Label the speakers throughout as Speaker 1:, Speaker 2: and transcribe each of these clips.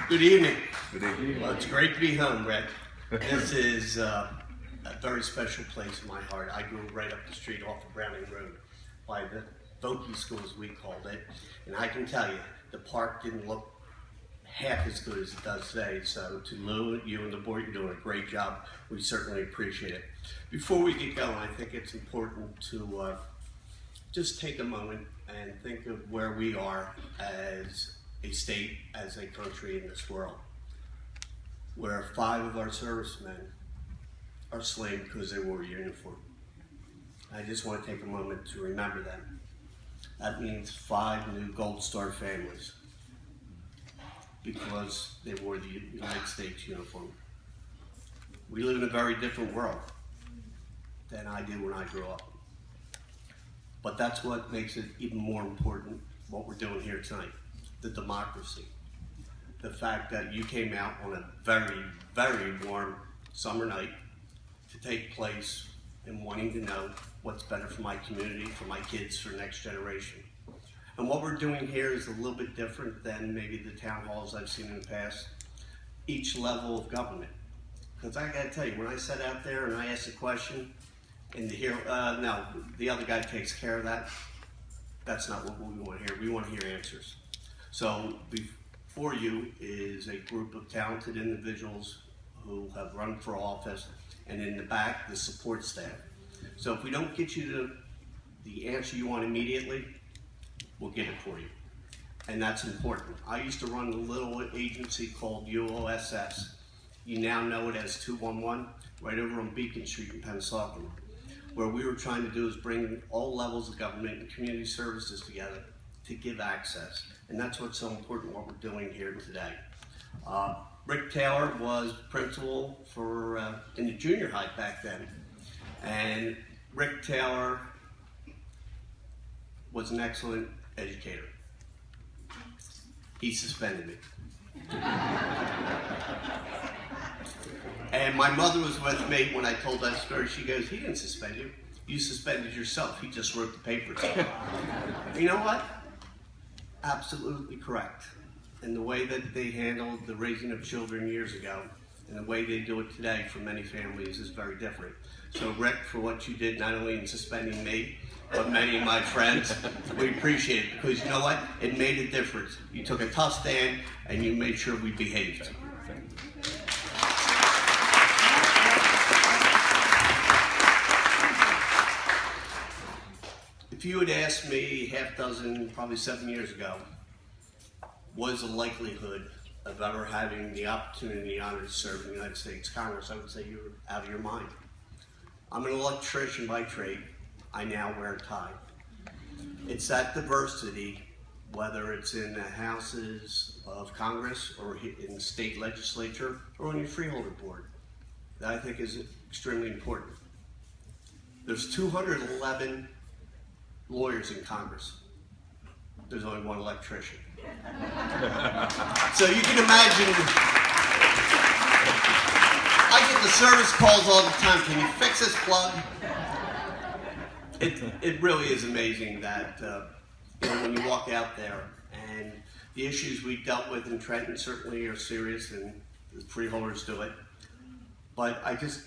Speaker 1: Good evening.
Speaker 2: Good evening.
Speaker 1: Well, it's great to be home, Rick. This is a very special place in my heart. I grew right up the street off of Browning Road by the Vokey School, as we called it. And I can tell you, the park didn't look half as good as it does today. So to Lou, you and the board, you're doing a great job. We certainly appreciate it. Before we get going, I think it's important to just take a moment and think of where we are as a state, as a country in this world, where 5 of our servicemen are slain because they wore a uniform. I just want to take a moment to remember them. That means 5 new Gold Star families because they wore the United States uniform. We live in a very different world than I did when I grew up. But that's what makes it even more important, what we're doing here tonight, the democracy. The fact that you came out on a very, very warm summer night to take place and wanting to know what's better for my community, for my kids, for the next generation. And what we're doing here is a little bit different than maybe the town halls I've seen in the past, each level of government. Because I gotta tell you, when I sat out there and I asked a question, and no, the other guy takes care of that, that's not what we want to hear. We want to hear answers. So before you is a group of talented individuals who have run for office, and in the back, the support staff. So if we don't get you the answer you want immediately, we'll get it for you. And that's important. I used to run a little agency called UOSS. You now know it as 211, right over on Beacon Street in Pennsauken. Where we were trying to do is bring all levels of government and community services together to give access. And that's what's so important, what we're doing here today. Rick Taylor was principal in the junior high back then. And Rick Taylor was an excellent educator. He suspended me. And my mother was with me when I told that story. She goes, he didn't suspend you. You suspended yourself. He just wrote the papers. You know what? Absolutely correct. And the way that they handled the raising of children years ago and the way they do it today for many families is very different. So Rick, for what you did, not only in suspending me, but many of my friends, we appreciate it because you know what? It made a difference. You took a tough stand and you made sure we behaved. If you had asked me half dozen, probably 7 years ago, what is the likelihood of ever having the opportunity and the honor to serve in the United States Congress, I would say you're out of your mind. I'm an electrician by trade. I now wear a tie. It's that diversity, whether it's in the houses of Congress or in the state legislature or on your freeholder board, that I think is extremely important. There's 211 lawyers in Congress. There's only 1 electrician. So you can imagine, I get the service calls all the time, can you fix this plug? It really is amazing that when you walk out there, and the issues we dealt with in Trenton certainly are serious, and the freeholders do it. But I just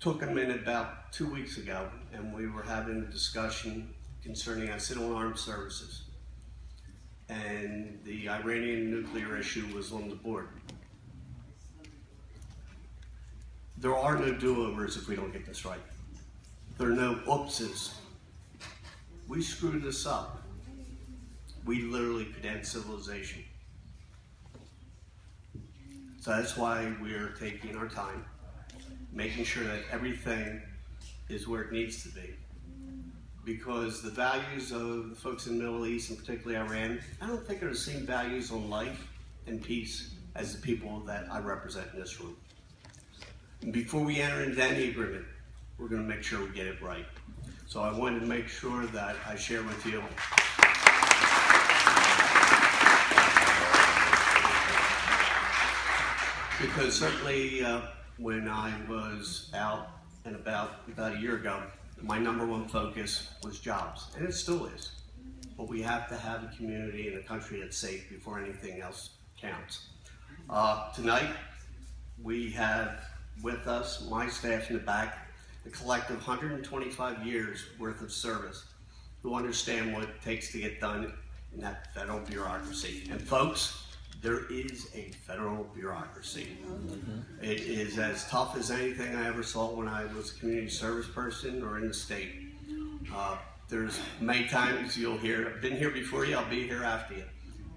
Speaker 1: took them in about 2 weeks ago, and we were having a discussion concerning civil armed services. And the Iranian nuclear issue was on the board. There are no do-overs if we don't get this right. There are no oopses. We screwed this up. We literally could end civilization. So that's why we're taking our time, making sure that everything is where it needs to be. Because the values of the folks in the Middle East, and particularly Iran, I don't think are the same values on life and peace as the people that I represent in this room. And before we enter into any agreement, we're going to make sure we get it right. So I wanted to make sure that I share with you because certainly when I was out and about a year ago, my #1 focus was jobs, and it still is. But we have to have a community and a country that's safe before anything else counts. Tonight, we have with us, my staff in the back, a collective 125 years worth of service who understand what it takes to get done in that federal bureaucracy. And folks, there is a federal bureaucracy. It is as tough as anything I ever saw when I was a community service person or in the state. There's many times you'll hear, I've been here before you, I'll be here after you.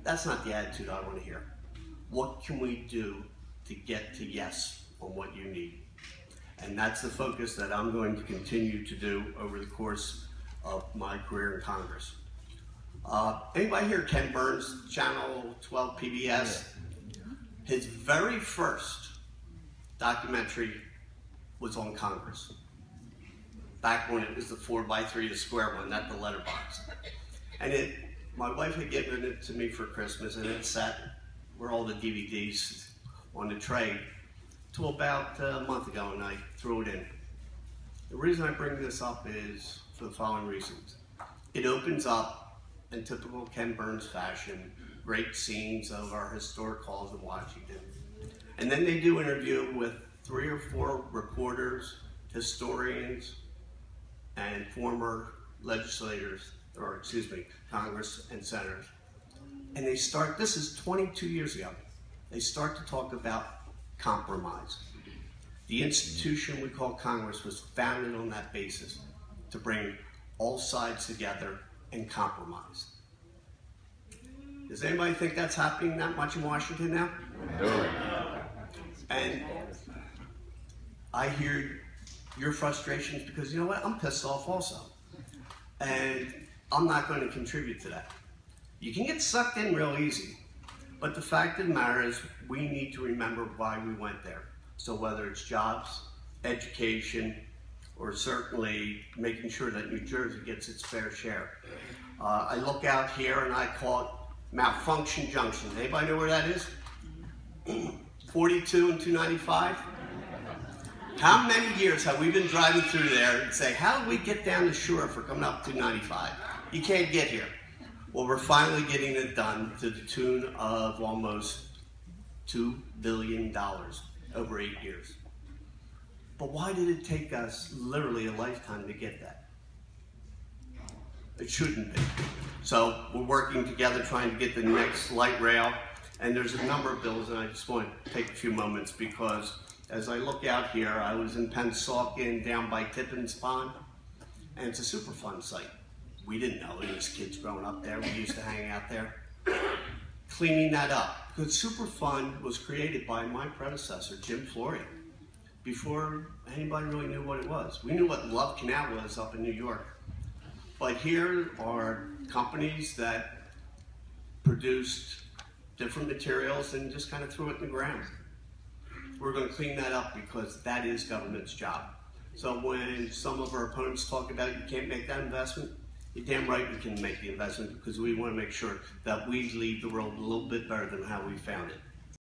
Speaker 1: That's not the attitude I want to hear. What can we do to get to yes on what you need? And that's the focus that I'm going to continue to do over the course of my career in Congress. Anybody here Ken Burns, Channel 12 PBS? His very first documentary was on Congress. Back when it was the 4x3, the square one, not the letterbox. And my wife had given it to me for Christmas, and it sat where all the DVDs on the tray till about a month ago, and I threw it in. The reason I bring this up is for the following reasons. It opens up, in typical Ken Burns fashion, great scenes of our historic halls in Washington. And then they do interview with 3 or 4 reporters, historians, and former legislators, or excuse me, Congress and senators. And they start, this is 22 years ago, they start to talk about compromise. The institution we call Congress was founded on that basis, to bring all sides together and compromise. Does anybody think that's happening that much in Washington now? No. And I hear your frustrations because, you know what, I'm pissed off also. And I'm not going to contribute to that. You can get sucked in real easy, but the fact of the matter is we need to remember why we went there. So whether it's jobs, education, or certainly making sure that New Jersey gets its fair share. I look out here and I call it Malfunction Junction. Anybody know where that is? 42 and 295? How many years have we been driving through there and say, how do we get down the shore for coming up 295? You can't get here. Well, we're finally getting it done to the tune of almost $2 billion over 8 years. But why did it take us literally a lifetime to get that? It shouldn't be. So we're working together trying to get the next light rail, and there's a number of bills, and I just want to take a few moments because as I look out here, I was in Pennsauken down by Tippins Pond, and it's a Superfund site. We didn't know it was kids growing up there. We used to hang out there. Cleaning that up. Because Superfund was created by my predecessor, Jim Flory, before anybody really knew what it was. We knew what Love Canal was up in New York. But here are companies that produced different materials and just kind of threw it in the ground. We're going to clean that up because that is government's job. So when some of our opponents talk about you can't make that investment, you're damn right we can make the investment because we want to make sure that we leave the world a little bit better than how we found it.